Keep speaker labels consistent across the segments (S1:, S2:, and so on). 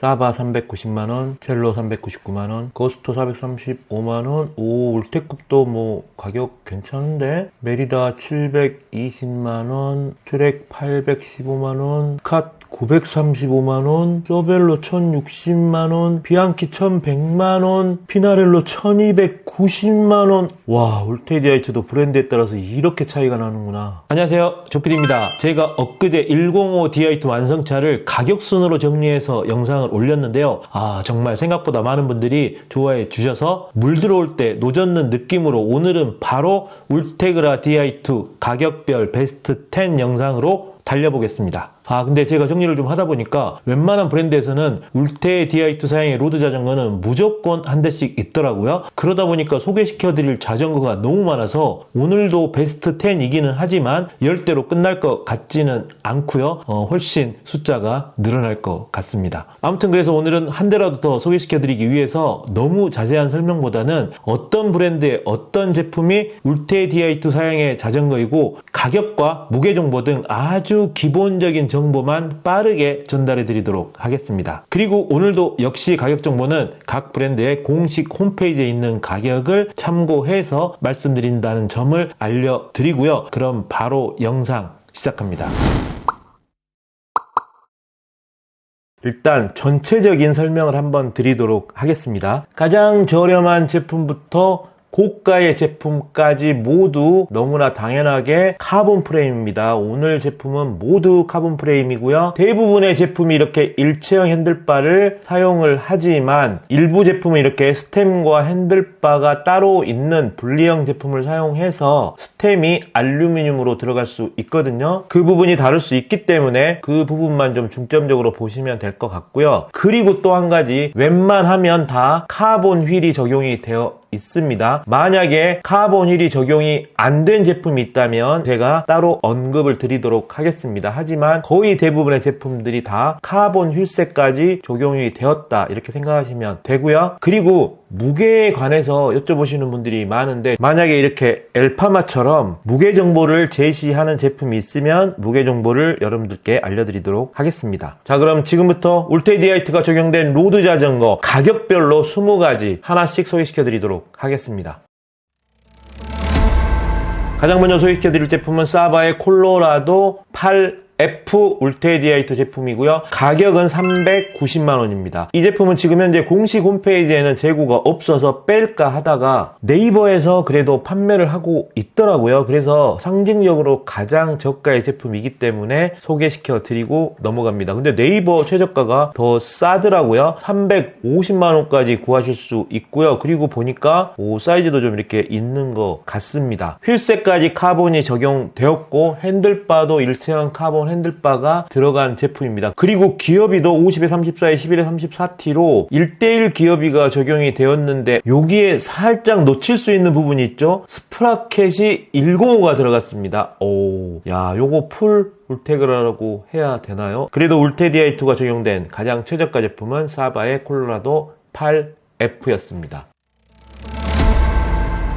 S1: 사바 390만원, 첼로 399만원, 거스토 435만원. 오, 울테급도 뭐 가격 괜찮은데? 메리다 720만원, 트랙 815만원, 컷 935만원, 소벨로 1060만원, 비앙키 1100만원, 피나렐로 1290만원. 와, 울테디아이트도 브랜드에 따라서 이렇게 차이가 나는구나. 안녕하세요, 조필입니다. 제가 엊그제 105 디아이트 완성차를 가격순으로 정리해서 영상을 올렸는데요. 정말 생각보다 많은 분들이 좋아해 주셔서 물 들어올 때 노젓는 느낌으로 오늘은 바로 울테그라 디아이트 가격별 베스트 10 영상으로 달려보겠습니다. 근데 제가 정리를 좀 하다 보니까 웬만한 브랜드에서는 울테 디아이트 사양의 로드 자전거는 무조건 한 대씩 있더라고요. 그러다 보니까 소개시켜드릴 자전거가 너무 많아서 오늘도 베스트 10이기는 하지만 10대로 끝날 것 같지는 않고요. 훨씬 숫자가 늘어날 것 같습니다. 아무튼 그래서 오늘은 한 대라도 더 소개시켜드리기 위해서 너무 자세한 설명보다는 어떤 브랜드의 어떤 제품이 울테 디아이트 사양의 자전거이고 가격과 무게 정보 등 아주 기본적인 정보만 빠르게 전달해 드리도록 하겠습니다. 그리고 오늘도 역시 가격 정보는 각 브랜드의 공식 홈페이지에 있는 가격을 참고해서 말씀드린다는 점을 알려드리고요. 그럼 바로 영상 시작합니다. 일단 전체적인 설명을 한번 드리도록 하겠습니다. 가장 저렴한 제품부터 고가의 제품까지 모두 너무나 당연하게 카본 프레임입니다. 오늘 제품은 모두 카본 프레임이고요. 대부분의 제품이 이렇게 일체형 핸들바를 사용을 하지만 일부 제품은 이렇게 스템과 핸들바가 따로 있는 분리형 제품을 사용해서 스템이 알루미늄으로 들어갈 수 있거든요. 그 부분이 다를 수 있기 때문에 그 부분만 좀 중점적으로 보시면 될 것 같고요. 그리고 또 한 가지, 웬만하면 다 카본 휠이 적용이 되어 있습니다. 만약에 카본 휠이 적용이 안 된 제품이 있다면 제가 따로 언급을 드리도록 하겠습니다. 하지만 거의 대부분의 제품들이 다 카본 휠셋까지 적용이 되었다, 이렇게 생각하시면 되고요. 그리고 무게에 관해서 여쭤보시는 분들이 많은데, 만약에 이렇게 엘파마처럼 무게 정보를 제시하는 제품이 있으면 무게 정보를 여러분들께 알려드리도록 하겠습니다. 자, 그럼 지금부터 울테 디아이트가 적용된 로드 자전거 가격별로 20가지 하나씩 소개시켜 드리도록 하겠습니다. 가장 먼저 소개시켜드릴 제품은 사바의 콜로라도 8F 울테 디아이트 제품이고요. 가격은 390만원입니다. 이 제품은 지금 현재 공식 홈페이지에는 재고가 없어서 뺄까 하다가 네이버에서 그래도 판매를 하고 있더라고요. 그래서 상징적으로 가장 저가의 제품이기 때문에 소개시켜 드리고 넘어갑니다. 근데 네이버 최저가가 더 싸더라고요. 350만원까지 구하실 수 있고요. 그리고 보니까 사이즈도 좀 이렇게 있는 것 같습니다. 휠셋까지 카본이 적용되었고 핸들바도 일체형 카본 핸들바가 들어간 제품입니다. 그리고 기어비도 50에 34에 11에 34T로 1:1 기어비가 적용이 되었는데, 여기에 살짝 놓칠 수 있는 부분이 있죠. 스프라켓이 105가 들어갔습니다. 요거 풀 울테그라라고 해야 되나요? 그래도 울테 디아이트가 적용된 가장 최저가 제품은 사바의 콜로라도 8F였습니다.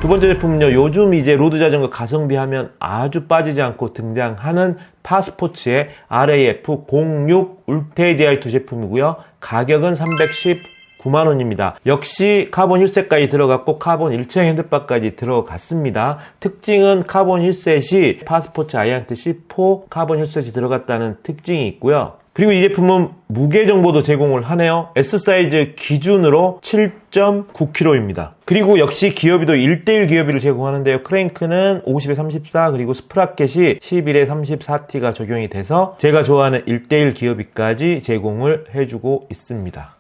S1: 두 번째 제품은요, 요즘 이제 로드 자전거 가성비 하면 아주 빠지지 않고 등장하는 파스포츠의 RAF06 울테 디아이트 제품이고요. 가격은 319만원입니다. 역시 카본 휠셋까지 들어갔고 카본 일체형 핸들바까지 들어갔습니다. 특징은 카본 휠셋이 파스포츠 아이언트 C4 카본 휠셋이 들어갔다는 특징이 있고요. 그리고 이 제품은 무게 정보도 제공을 하네요. S사이즈 기준으로 7.9kg입니다. 그리고 역시 기어비도 1:1 기어비를 제공하는데요. 크랭크는 50에 34, 그리고 스프라켓이 11에 34T가 적용이 돼서 제가 좋아하는 1:1 기어비까지 제공을 해주고 있습니다.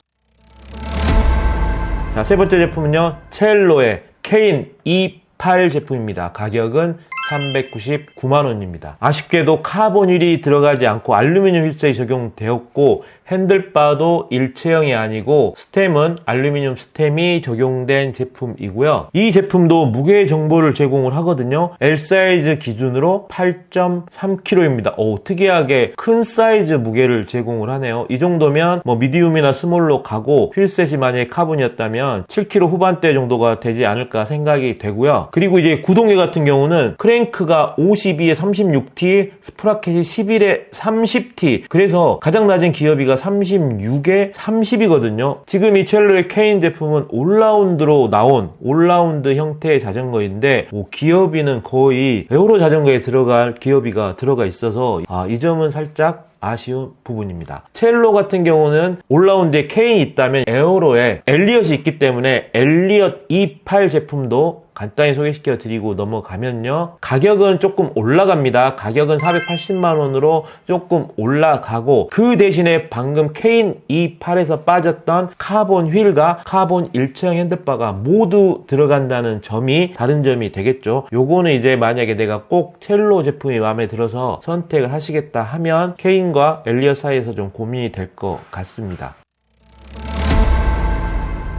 S1: 자, 세 번째 제품은요, 첼로의 케인 E8 제품입니다. 가격은 399만원입니다. 아쉽게도 카본 휠이 들어가지 않고 알루미늄 휠셋이 적용되었고, 핸들바도 일체형이 아니고 스템은 알루미늄 스템이 적용된 제품이고요. 이 제품도 무게 정보를 제공을 하거든요. L 사이즈 기준으로 8.3kg입니다. 특이하게 큰 사이즈 무게를 제공을 하네요. 이 정도면 뭐 미디움이나 스몰로 가고, 휠셋이 만약에 카본이었다면 7kg 후반대 정도가 되지 않을까 생각이 되고요. 그리고 이제 구동계 같은 경우는 크레 크랭크가 52에 36T, 스프라켓이 11에 30T. 그래서 가장 낮은 기어비가 36에 30이거든요. 지금 이 첼로의 케인 제품은 올라운드로 나온 올라운드 형태의 자전거인데 기어비는 거의 에어로 자전거에 들어갈 기어비가 들어가 있어서 이 점은 살짝 아쉬운 부분입니다. 첼로 같은 경우는 올라운드에 케인이 있다면 에어로에 엘리엇이 있기 때문에 엘리엇 E8 제품도 간단히 소개시켜 드리고 넘어가면요. 가격은 조금 올라갑니다. 가격은 480만원으로 조금 올라가고 그 대신에 방금 케인 E8에서 빠졌던 카본 휠과 카본 일체형 핸들바가 모두 들어간다는 점이 다른 점이 되겠죠. 요거는 이제 만약에 내가 꼭 첼로 제품이 마음에 들어서 선택을 하시겠다 하면 케인과 엘리엇 사이에서 좀 고민이 될 것 같습니다.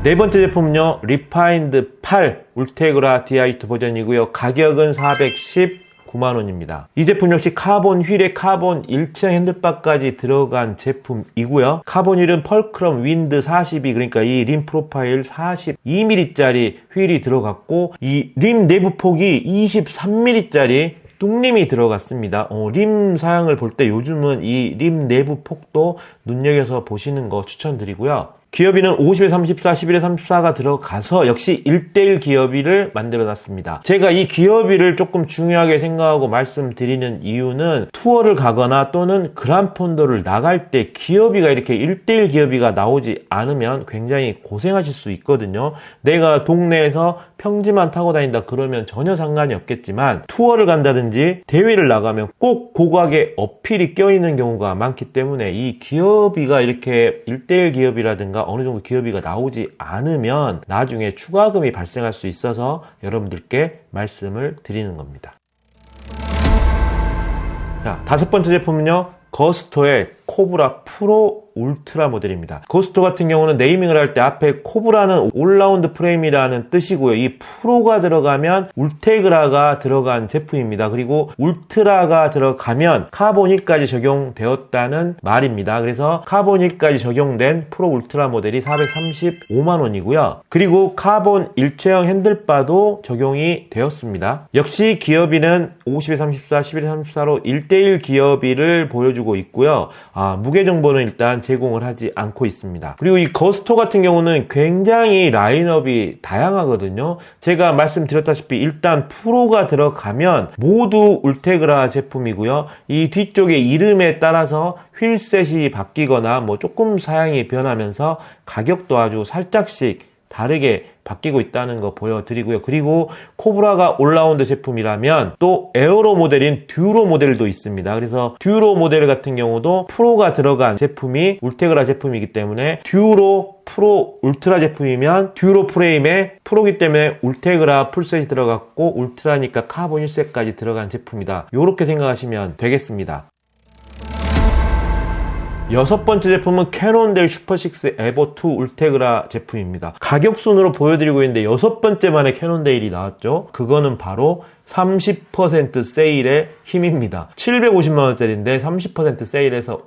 S1: 네 번째 제품은요, 리파인드 8 울테그라 DI2 버전이고요. 가격은 419만원입니다. 이 제품 역시 카본 휠에 카본 일체형 핸들바까지 들어간 제품이고요. 카본 휠은 펄크럼 윈드 42, 그러니까 이 림 프로파일 42mm짜리 휠이 들어갔고, 이 림 내부 폭이 23mm짜리 뚱림이 들어갔습니다. 림 사양을 볼 때 요즘은 이 림 내부 폭도 눈여겨서 보시는 거 추천드리고요. 기어비는 50에 34, 11에 34가 들어가서 역시 1대1 기어비를 만들어 놨습니다. 제가 이 기어비를 조금 중요하게 생각하고 말씀드리는 이유는 투어를 가거나 또는 그란폰도를 나갈 때 기어비가 이렇게 1대1 기어비가 나오지 않으면 굉장히 고생하실 수 있거든요. 내가 동네에서 평지만 타고 다닌다 그러면 전혀 상관이 없겠지만 투어를 간다든지 대회를 나가면 꼭 고각에 어필이 껴있는 경우가 많기 때문에 이 기어비가 이렇게 1대1 기어비라든가 어느 정도 기어비가 나오지 않으면 나중에 추가금이 발생할 수 있어서 여러분들께 말씀을 드리는 겁니다. 자, 다섯 번째 제품은요, 거스토의 코브라 프로 울트라 모델입니다. 거스토 같은 경우는 네이밍을 할 때 앞에 코브라는 올라운드 프레임이라는 뜻이고요. 이 프로가 들어가면 울테그라가 들어간 제품입니다. 그리고 울트라가 들어가면 카본 휠까지 적용되었다는 말입니다. 그래서 카본 휠까지 적용된 프로 울트라 모델이 435만원이고요. 그리고 카본 일체형 핸들바도 적용이 되었습니다. 역시 기어비는 50에 34, 11에 34로 1대1 기어비를 보여주고 있고요. 무게 정보는 일단 제공을 하지 않고 있습니다. 그리고 이 거스토 같은 경우는 굉장히 라인업이 다양하거든요. 제가 말씀드렸다시피 일단 프로가 들어가면 모두 울테그라 제품이고요. 이 뒤쪽에 이름에 따라서 휠셋이 바뀌거나 뭐 조금 사양이 변하면서 가격도 아주 살짝씩 다르게 바뀌고 있다는 거 보여드리고요. 그리고 코브라가 올라운드 제품이라면 또 에어로 모델인 듀로 모델도 있습니다. 그래서 듀로 모델 같은 경우도 프로가 들어간 제품이 울테그라 제품이기 때문에 듀로 프로 울트라 제품이면 듀로 프레임에 프로기 때문에 울테그라 풀셋이 들어갔고 울트라니까 카본 힐셋까지 들어간 제품이다. 이렇게 생각하시면 되겠습니다. 여섯 번째 제품은 캐논데일 슈퍼6 에버2 울테그라 제품입니다. 가격 순으로 보여드리고 있는데 여섯 번째 만에 캐논데일이 나왔죠. 그거는 바로 30% 세일의 힘입니다. 750만원짜리인데 30% 세일해서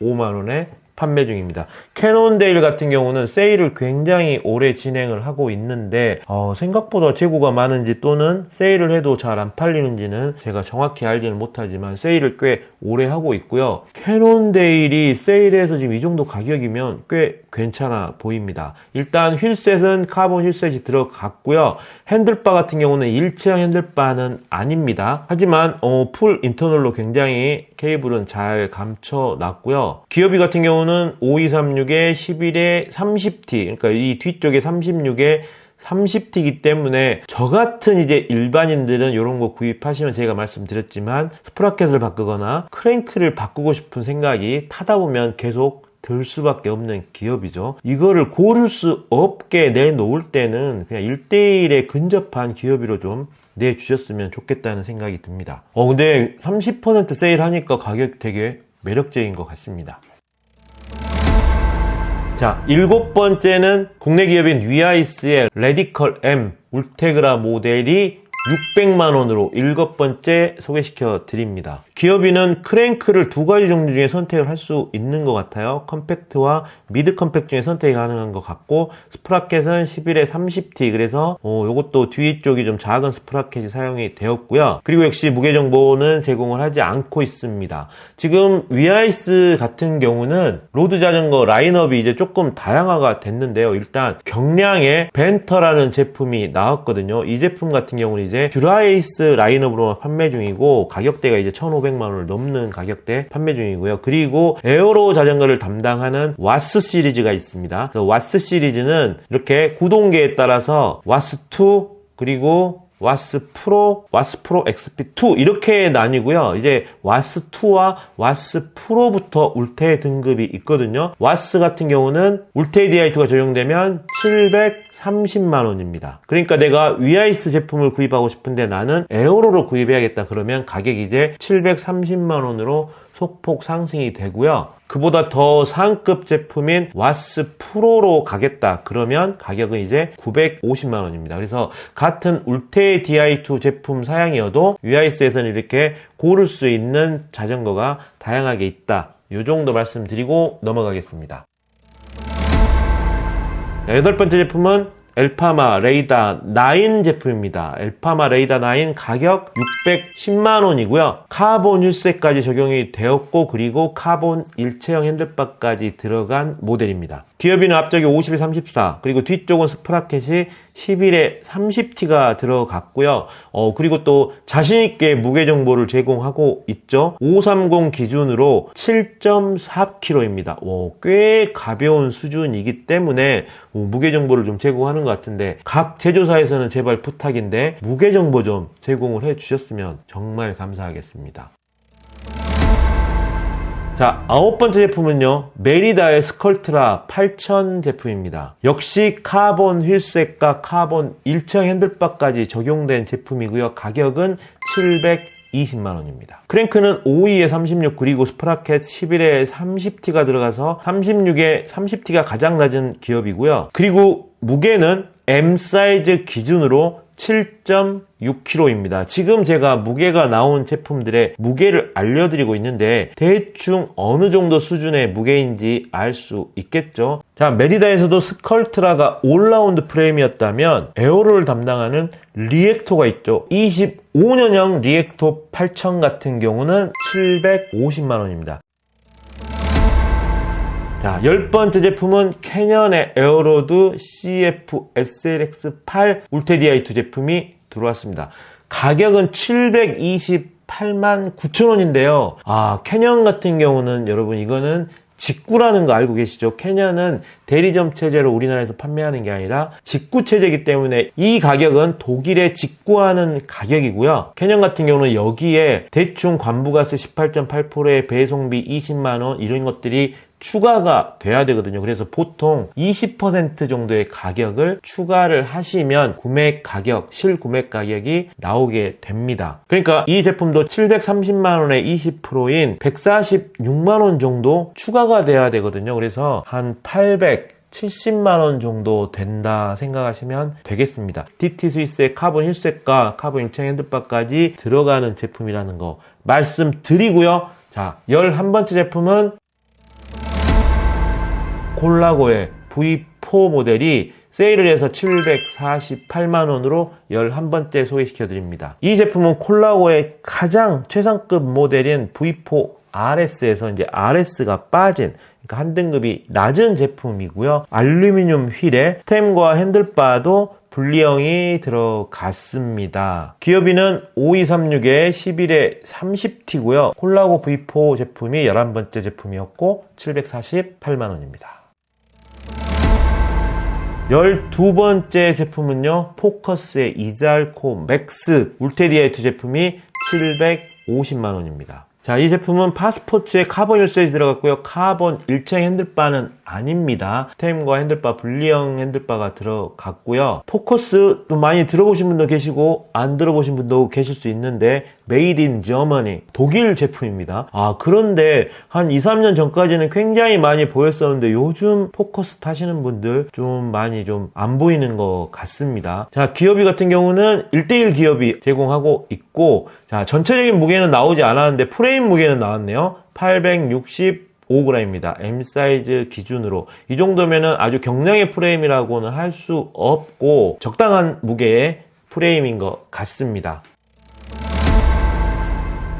S1: 525만원에 판매 중입니다. 캐논데일 같은 경우는 세일을 굉장히 오래 진행을 하고 있는데 생각보다 재고가 많은지 또는 세일을 해도 잘 안 팔리는지는 제가 정확히 알지는 못하지만 세일을 꽤 오래 하고 있고요. 캐논데일이 세일해서 지금 이 정도 가격이면 꽤 괜찮아 보입니다. 일단 휠셋은 카본 휠셋이 들어갔고요. 핸들바 같은 경우는 일체형 핸들바는 아닙니다. 하지만 풀 인터널로 굉장히 케이블은 잘 감춰놨고요. 기어비 같은 경우는 5236에 11에 30T, 그러니까 이 뒤쪽에 36에 30T이기 때문에 저 같은 이제 일반인들은 이런 거 구입하시면 제가 말씀드렸지만 스프라켓을 바꾸거나 크랭크를 바꾸고 싶은 생각이 타다 보면 계속 들 수밖에 없는 기업이죠. 이거를 고를 수 없게 내놓을 때는 그냥 1대1에 근접한 기업이로 좀 내주셨으면 좋겠다는 생각이 듭니다. 근데 30% 세일하니까 가격 되게 매력적인 것 같습니다. 자, 일곱 번째는 국내 기업인 위아이스의 레디컬 M 울테그라 모델이 600만원으로 7번째 소개시켜 드립니다. 기어비는 크랭크를 두 가지 종류 중에 선택을 할 수 있는 것 같아요. 컴팩트와 미드 컴팩트 중에 선택이 가능한 것 같고, 스프라켓은 11에 30T, 그래서 요것도 뒤쪽이 좀 작은 스프라켓이 사용이 되었고요. 그리고 역시 무게 정보는 제공을 하지 않고 있습니다. 지금 위아이스 같은 경우는 로드 자전거 라인업이 이제 조금 다양화가 됐는데요. 일단 경량의 벤터라는 제품이 나왔거든요. 이 제품 같은 경우는 이제 듀라에이스 라인업으로 판매 중이고, 가격대가 이제 1,500만원을 넘는 가격대 판매 중이고요. 그리고 에어로 자전거를 담당하는 와스 시리즈가 있습니다. 그래서 와스 시리즈는 이렇게 구동계에 따라서 와스2, 그리고 와스 프로 XP2 이렇게 나뉘고요. 이제 와스2와 와스 프로부터 울테 등급이 있거든요. 와스 같은 경우는 울테 DI2가 적용되면 730만원입니다. 그러니까 내가 위아이스 제품을 구입하고 싶은데 나는 에어로로 구입해야겠다 그러면 가격이 이제 730만원으로 소폭 상승이 되고요. 그보다 더 상급 제품인 와스 프로로 가겠다 그러면 가격은 이제 950만원입니다. 그래서 같은 울테 DI2 제품 사양이어도 위아이스에서는 이렇게 고를 수 있는 자전거가 다양하게 있다. 이 정도 말씀드리고 넘어가겠습니다. 8번째 제품은 엘파마 레이다 9 제품입니다. 엘파마 레이다 9 가격 610만원이고요. 카본 휠셋까지 적용이 되었고, 그리고 카본 일체형 핸들바까지 들어간 모델입니다. 기어비는 앞쪽에 50에 34, 그리고 뒤쪽은 스프라켓이 11에 30T가 들어갔고요. 그리고 또 자신있게 무게 정보를 제공하고 있죠. 530 기준으로 7.4kg입니다. 꽤 가벼운 수준이기 때문에 무게 정보를 좀 제공하는 것 같은데, 각 제조사에서는 제발 부탁인데 무게 정보 좀 제공을 해 주셨으면 정말 감사하겠습니다. 자, 9번째 제품은요, 메리다의 스컬트라 8000 제품입니다. 역시 카본 휠셋과 카본 일체형 핸들바까지 적용된 제품이고요. 가격은 720만원입니다. 크랭크는 5.2에 36, 그리고 스프라켓 11에 30T가 들어가서 36에 30T가 가장 낮은 기업이고요. 그리고 무게는 M 사이즈 기준으로 7.6kg입니다. 지금 제가 무게가 나온 제품들의 무게를 알려드리고 있는데 대충 어느 정도 수준의 무게인지 알 수 있겠죠. 자, 메리다에서도 스컬트라가 올라운드 프레임이었다면 에어로를 담당하는 리액토가 있죠. 25년형 리액토 8000 같은 경우는 750만원입니다. 자, 10번째 제품은 캐년의 에어로드 CF SLX8 울테 DI2 제품이 들어왔습니다. 가격은 728만 9천원인데요. 캐년 같은 경우는 여러분 이거는 직구라는 거 알고 계시죠? 캐년은 대리점 체제로 우리나라에서 판매하는 게 아니라 직구 체제이기 때문에 이 가격은 독일에 직구하는 가격이고요. 캐년 같은 경우는 여기에 대충 관부가세 18.8%의 배송비 20만원 이런 것들이 추가가 돼야 되거든요. 그래서 보통 20% 정도의 가격을 추가를 하시면 구매 가격, 실구매 가격이 나오게 됩니다. 그러니까 이 제품도 730만원의 20%인 146만원 정도 추가가 돼야 되거든요. 그래서 한 870만원 정도 된다 생각하시면 되겠습니다. DT 스위스의 카본 힐셋과 카본 일체형 핸들바까지 들어가는 제품이라는 거 말씀드리고요. 자, 11번째 제품은 콜라고의 V4 모델이 세일을 해서 748만원으로 11번째 소개시켜드립니다. 이 제품은 콜라고의 가장 최상급 모델인 V4 RS에서 이제 RS가 빠진, 그러니까 한 등급이 낮은 제품이고요. 알루미늄 휠에 스템과 핸들바도 분리형이 들어갔습니다. 기어비는 5236에 11에 30T고요. 콜라고 V4 제품이 11번째 제품이었고 748만원입니다. 12번째 제품은요, 포커스의 이잘코 맥스 울테 DI2 제품이 750만원입니다. 자, 이 제품은 파스포츠에 카본 힐셋이 들어갔고요. 카본 일체형 핸들바는 아닙니다. 스템과 핸들바, 분리형 핸들바가 들어갔고요. 포커스도 많이 들어보신 분도 계시고 안 들어보신 분도 계실 수 있는데 Made in Germany, 독일 제품입니다. 그런데 한 2, 3년 전까지는 굉장히 많이 보였었는데 요즘 포커스 타시는 분들 좀 많이 좀 안 보이는 것 같습니다. 자, 기어비 같은 경우는 1대1 기어비 제공하고 있고, 자, 전체적인 무게는 나오지 않았는데 프레임 무게는 나왔네요. 865g입니다. M 사이즈 기준으로. 이 정도면은 아주 경량의 프레임이라고는 할 수 없고 적당한 무게의 프레임인 것 같습니다.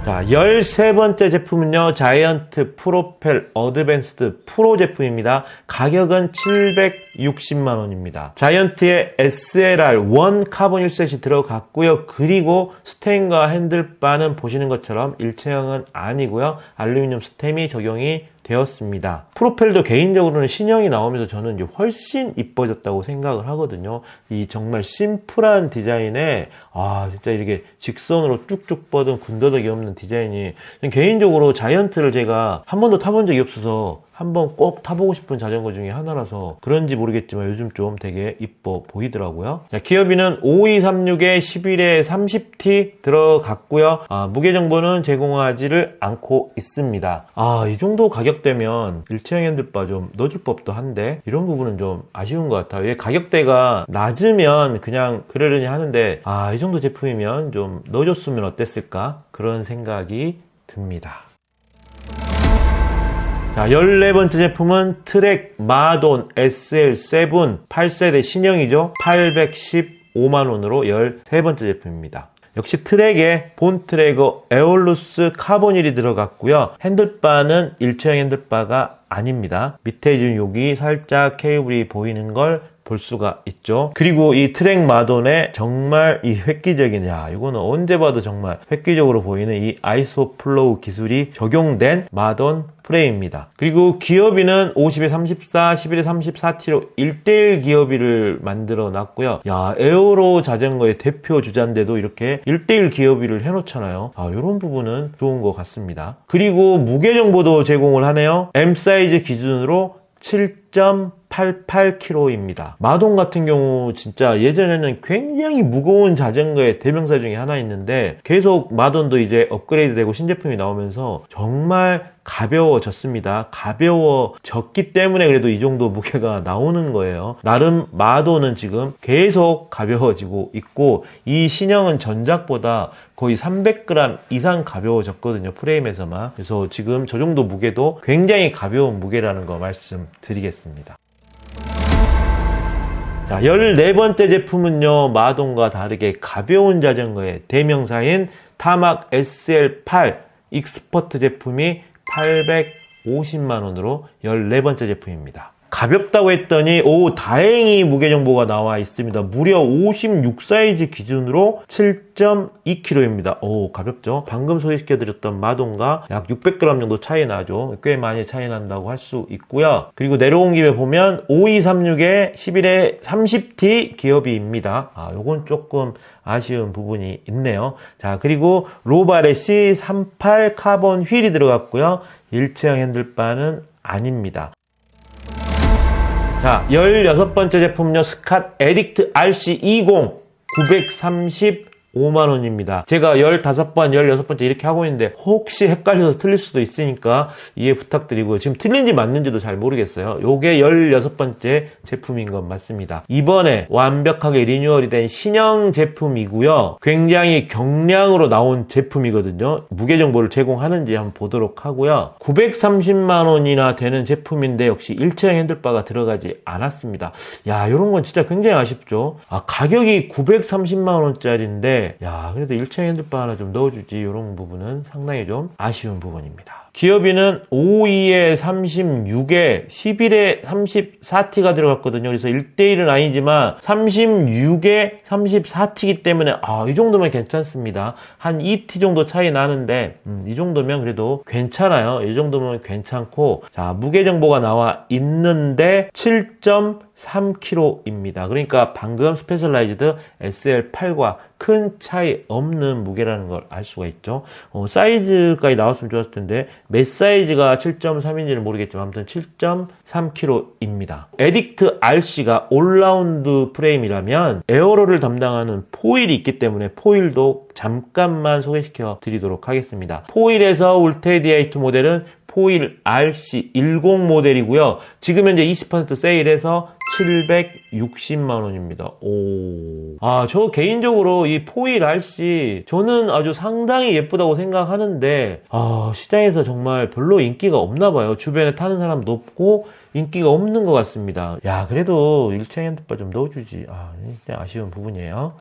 S1: 자, 13번째 제품은요, 자이언트 프로펠 어드밴스드 프로 제품입니다. 가격은 760만원입니다. 자이언트의 SLR1 카본 1셋이 들어갔고요. 그리고 스템과 핸들바는 보시는 것처럼 일체형은 아니고요. 알루미늄 스템이 적용이 되었습니다. 프로펠도 개인적으로는 신형이 나오면서 저는 이제 훨씬 이뻐졌다고 생각을 하거든요. 이 정말 심플한 디자인에 진짜 이렇게 직선으로 쭉쭉 뻗은 군더더기 없는 디자인이, 개인적으로 자이언트를 제가 한 번도 타본 적이 없어서 한번 꼭 타보고 싶은 자전거 중에 하나라서 그런지 모르겠지만 요즘 좀 되게 이뻐 보이더라고요. 자, 기어비는 5236에 11에 30T 들어갔고요. 무게 정보는 제공하지를 않고 있습니다. 이 정도 가격대면 일체형 핸들바 좀 넣어줄 법도 한데 이런 부분은 좀 아쉬운 것 같아요. 왜 가격대가 낮으면 그냥 그러려니 하는데 이 정도 제품이면 좀 넣어줬으면 어땠을까, 그런 생각이 듭니다. 자, 14번째 제품은 트랙 마돈 SL7 8세대 신형이죠. 815만원으로 13번째 제품입니다. 역시 트랙에 본트래거 에올루스 카본일이 들어갔고요. 핸들바는 일체형 핸들바가 아닙니다. 밑에 지금 여기 살짝 케이블이 보이는 걸 볼 수가 있죠. 그리고 이 트랙 마돈에 정말 이 획기적인, 이거는 언제 봐도 정말 획기적으로 보이는 이 아이소플로우 기술이 적용된 마돈 프레임입니다. 그리고 기어비는 50에 34, 11에 34T로 1대1 기어비를 만들어 놨고요. 에어로 자전거의 대표 주자인데도 이렇게 1대1 기어비를 해놓잖아요. 이런 부분은 좋은 것 같습니다. 그리고 무게 정보도 제공을 하네요. M 사이즈 기준으로 7.88kg입니다. 마돈 같은 경우 진짜 예전에는 굉장히 무거운 자전거의 대명사 중에 하나 있는데 계속 마돈도 이제 업그레이드 되고 신제품이 나오면서 정말 가벼워졌습니다. 가벼워졌기 때문에 그래도 이 정도 무게가 나오는 거예요. 나름 마돈은 지금 계속 가벼워지고 있고 이 신형은 전작보다 거의 300g 이상 가벼워졌거든요. 프레임에서만. 그래서 지금 저 정도 무게도 굉장히 가벼운 무게라는 거 말씀드리겠습니다. 자, 14번째 제품은요, 마돈과 다르게 가벼운 자전거의 대명사인 타막 SL8 익스퍼트 제품이 850만원으로 14번째 제품입니다. 가볍다고 했더니 다행히 무게 정보가 나와 있습니다. 무려 56 사이즈 기준으로 7.2kg입니다. 가볍죠? 방금 소개시켜드렸던 마돈과 약 600g 정도 차이 나죠. 꽤 많이 차이 난다고 할 수 있고요. 그리고 내려온 김에 보면 5236에 11에 30T 기어비입니다. 요건 조금 아쉬운 부분이 있네요. 자, 그리고 로발에 C38 카본 휠이 들어갔고요. 일체형 핸들바는 아닙니다. 자, 16번째 제품은요, 스캇 에딕트 RC20 935만원입니다. 제가 15번, 16번째 이렇게 하고 있는데 혹시 헷갈려서 틀릴 수도 있으니까 이해 부탁드리고요. 지금 틀린지 맞는지도 잘 모르겠어요. 요게 16번째 제품인 건 맞습니다. 이번에 완벽하게 리뉴얼이 된 신형 제품이고요. 굉장히 경량으로 나온 제품이거든요. 무게 정보를 제공하는지 한번 보도록 하고요. 930만원이나 되는 제품인데 역시 일체형 핸들바가 들어가지 않았습니다. 요런 건 진짜 굉장히 아쉽죠. 가격이 930만원짜리인데 그래도 일체형 핸들바 하나 좀 넣어주지, 이런 부분은 상당히 좀 아쉬운 부분입니다. 기어비는 52에 36에 11에 34T가 들어갔거든요. 그래서 1대1은 아니지만 36에 34T이기 때문에 이 정도면 괜찮습니다. 한 2T 정도 차이 나는데 이 정도면 그래도 괜찮아요. 이 정도면 괜찮고, 자, 무게 정보가 나와 있는데 7.4 3kg입니다. 그러니까 방금 스페셜라이즈드 SL8과 큰 차이 없는 무게라는 걸 알 수가 있죠. 사이즈까지 나왔으면 좋았을 텐데 몇 사이즈가 7.3인지는 모르겠지만 아무튼 7.3kg입니다. 에딕트 RC가 올라운드 프레임이라면 에어로를 담당하는 포일이 있기 때문에 포일도 잠깐만 소개시켜 드리도록 하겠습니다. 포일에서 울테디아이트 모델은 포일 RC10 모델이고요. 지금 현재 20% 세일해서 760만원입니다. 저 개인적으로 이 포일 RC 저는 아주 상당히 예쁘다고 생각하는데 시장에서 정말 별로 인기가 없나봐요. 주변에 타는 사람도 없고 인기가 없는 것 같습니다. 야, 그래도 일체형 핸드바 좀 넣어주지. 진짜 아쉬운 부분이에요.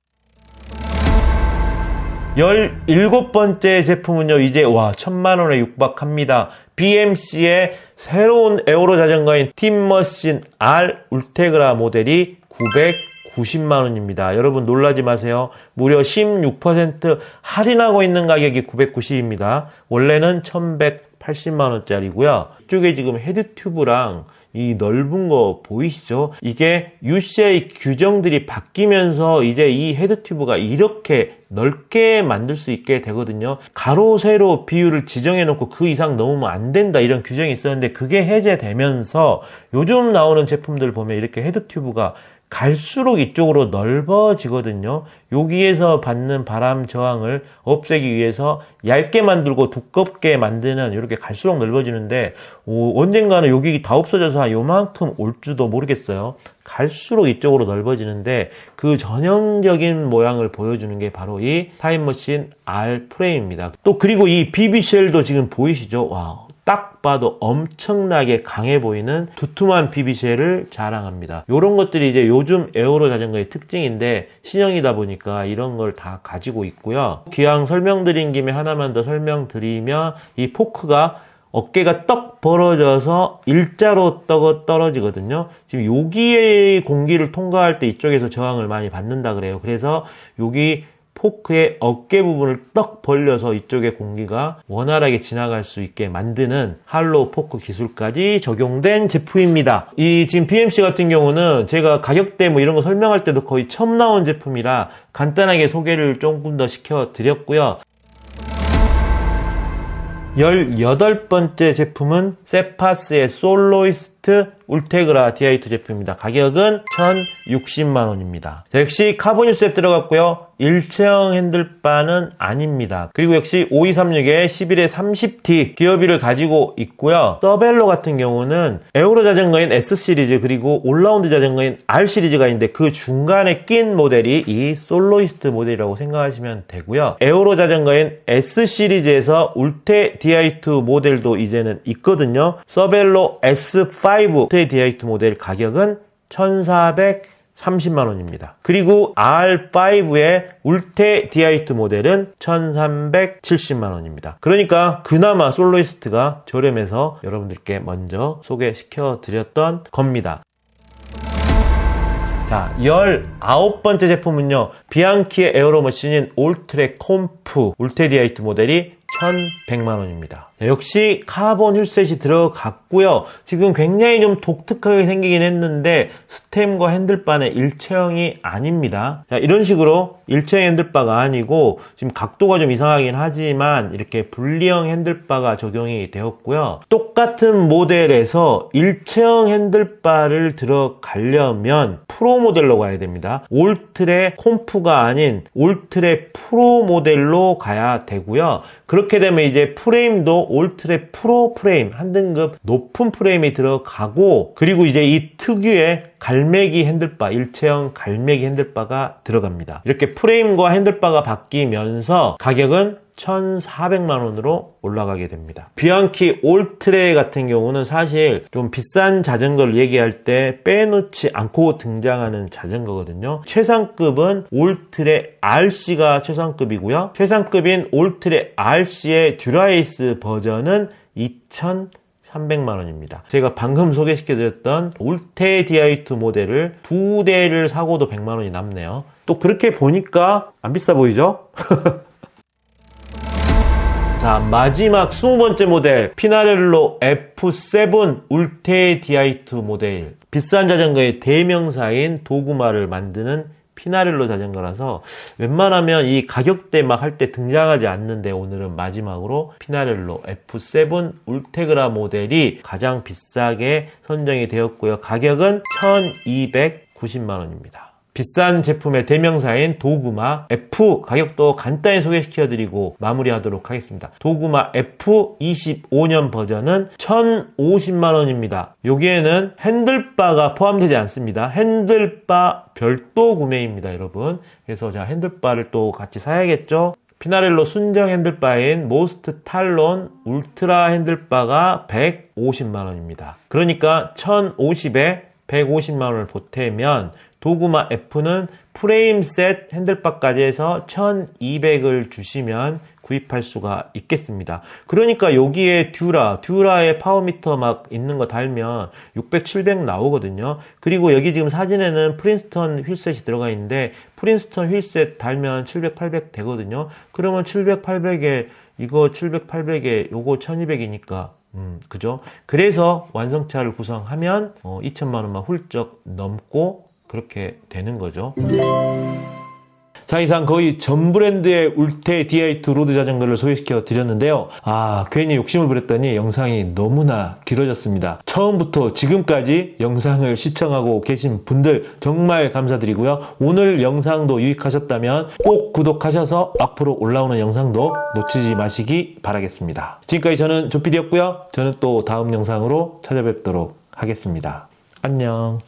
S1: 17번째 제품은요, 이제 1000만원에 육박합니다. BMC의 새로운 에어로 자전거인 팀머신 R 울테그라 모델이 990만원입니다. 여러분 놀라지 마세요. 무려 16% 할인하고 있는 가격이 990입니다. 원래는 1180만원짜리고요. 이쪽에 지금 헤드 튜브랑 이 넓은 거 보이시죠? 이게 UCI 규정들이 바뀌면서 이제 이 헤드 튜브가 이렇게 넓게 만들 수 있게 되거든요. 가로 세로 비율을 지정해 놓고 그 이상 넘으면 안 된다 이런 규정이 있었는데 그게 해제되면서 요즘 나오는 제품들 보면 이렇게 헤드 튜브가 갈수록 이쪽으로 넓어지거든요. 여기에서 받는 바람 저항을 없애기 위해서 얇게 만들고 두껍게 만드는 이렇게 갈수록 넓어지는데 언젠가는 여기 다 없어져서 요만큼 올지도 모르겠어요. 갈수록 이쪽으로 넓어지는데 그 전형적인 모양을 보여주는 게 바로 이 타임머신 R 프레임입니다. 또 그리고 이 BB쉘도 지금 보이시죠? 와, 딱 봐도 엄청나게 강해 보이는 두툼한 BB쉘을 자랑합니다. 이런 것들이 이제 요즘 에어로 자전거의 특징인데 신형이다 보니까 이런 걸 다 가지고 있고요. 기왕 설명드린 김에 하나만 더 설명드리면 이 포크가 어깨가 떡 벌어져서 일자로 떨어지거든요. 지금 여기에 공기를 통과할 때 이쪽에서 저항을 많이 받는다 그래요. 그래서 여기 포크의 어깨 부분을 떡 벌려서 이쪽에 공기가 원활하게 지나갈 수 있게 만드는 할로우 포크 기술까지 적용된 제품입니다. 이 지금 BMC 같은 경우는 제가 가격대 뭐 이런 거 설명할 때도 거의 처음 나온 제품이라 간단하게 소개를 조금 더 시켜드렸고요. 18번째 제품은 세파스의 솔로이스트 울테그라 디아이트 제품입니다. 가격은 1060만원입니다. 역시 카보니스에 들어갔고요. 일체형 핸들바는 아닙니다. 그리고 역시 5236에 11에 30T 기어비를 가지고 있고요. 서벨로 같은 경우는 에어로 자전거인 S 시리즈 그리고 올라운드 자전거인 R 시리즈가 있는데 그 중간에 낀 모델이 이 솔로이스트 모델이라고 생각하시면 되고요. 에어로 자전거인 S 시리즈에서 울테 디아이트 모델도 이제는 있거든요. 서벨로 S5 울테 디아이트 모델 가격은 1430만원입니다. 그리고 R5의 울테 디아이트 모델은 1370만원입니다. 그러니까 그나마 솔로이스트가 저렴해서 여러분들께 먼저 소개시켜 드렸던 겁니다. 자, 19번째 제품은요. 비앙키의 에어로머신인 올트랙 콤프 울테 디아이트 모델이 1100만원입니다. 역시 카본 휠셋이 들어갔고요. 지금 굉장히 좀 독특하게 생기긴 했는데 스템과 핸들바는 일체형이 아닙니다. 자, 이런 식으로 일체형 핸들바가 아니고 지금 각도가 좀 이상하긴 하지만 이렇게 분리형 핸들바가 적용이 되었고요. 똑같은 모델에서 일체형 핸들바를 들어가려면 프로 모델로 가야 됩니다. 올트랙 콤프가 아닌 올트랙 프로 모델로 가야 되고요. 그렇게 되면 이제 프레임도 올트랙 프로 프레임 한 등급 높은 프레임이 들어가고 그리고 이제 이 특유의 갈매기 핸들바 일체형 갈매기 핸들바가 들어갑니다. 이렇게 프레임과 핸들바가 바뀌면서 가격은 1400만원으로 올라가게 됩니다. 비앙키 올트레 같은 경우는 사실 좀 비싼 자전거를 얘기할 때 빼놓지 않고 등장하는 자전거거든요. 최상급은 올트레 RC가 최상급이고요. 최상급인 올트레 RC의 듀라에이스 버전은 2300만원입니다. 제가 방금 소개시켜드렸던 울테 디아이트 모델을 2대를 사고도 100만원이 남네요. 또 그렇게 보니까 안 비싸 보이죠? 자, 마지막 20번째 모델 피나렐로 F7 울테 디아이트 모델 비싼 자전거의 대명사인 도구마를 만드는 피나렐로 자전거라서 웬만하면 이 가격대 막 할 때 등장하지 않는데 오늘은 마지막으로 피나렐로 F7 울테그라 모델이 가장 비싸게 선정이 되었고요. 가격은 1290만원입니다. 비싼 제품의 대명사인 도구마 F 가격도 간단히 소개시켜드리고 마무리하도록 하겠습니다. 도구마 F 25년 버전은 1050만원입니다. 여기에는 핸들바가 포함되지 않습니다. 핸들바 별도 구매입니다, 여러분. 그래서 자, 핸들바를 또 같이 사야겠죠? 피나렐로 순정 핸들바인 모스트 탈론 울트라 핸들바가 150만원입니다. 그러니까 1050에 150만원을 보태면 도구마 F는 프레임 셋 핸들바까지 해서 1200을 주시면 구입할 수가 있겠습니다. 그러니까 여기에 듀라의 파워미터 막 있는 거 달면 600, 700 나오거든요. 그리고 여기 지금 사진에는 프린스턴 휠셋이 들어가 있는데 프린스턴 휠셋 달면 700, 800 되거든요. 그러면 700, 800에 이거 700, 800에 요거 1200이니까 그죠? 그래서 완성차를 구성하면 2천만원만 훌쩍 넘고 그렇게 되는 거죠. 자, 이상 거의 전 브랜드의 울테 DI2 로드 자전거를 소개시켜 드렸는데요. 괜히 욕심을 부렸더니 영상이 너무나 길어졌습니다. 처음부터 지금까지 영상을 시청하고 계신 분들 정말 감사드리고요. 오늘 영상도 유익하셨다면 꼭 구독하셔서 앞으로 올라오는 영상도 놓치지 마시기 바라겠습니다. 지금까지 저는 조피디였고요. 저는 또 다음 영상으로 찾아뵙도록 하겠습니다. 안녕.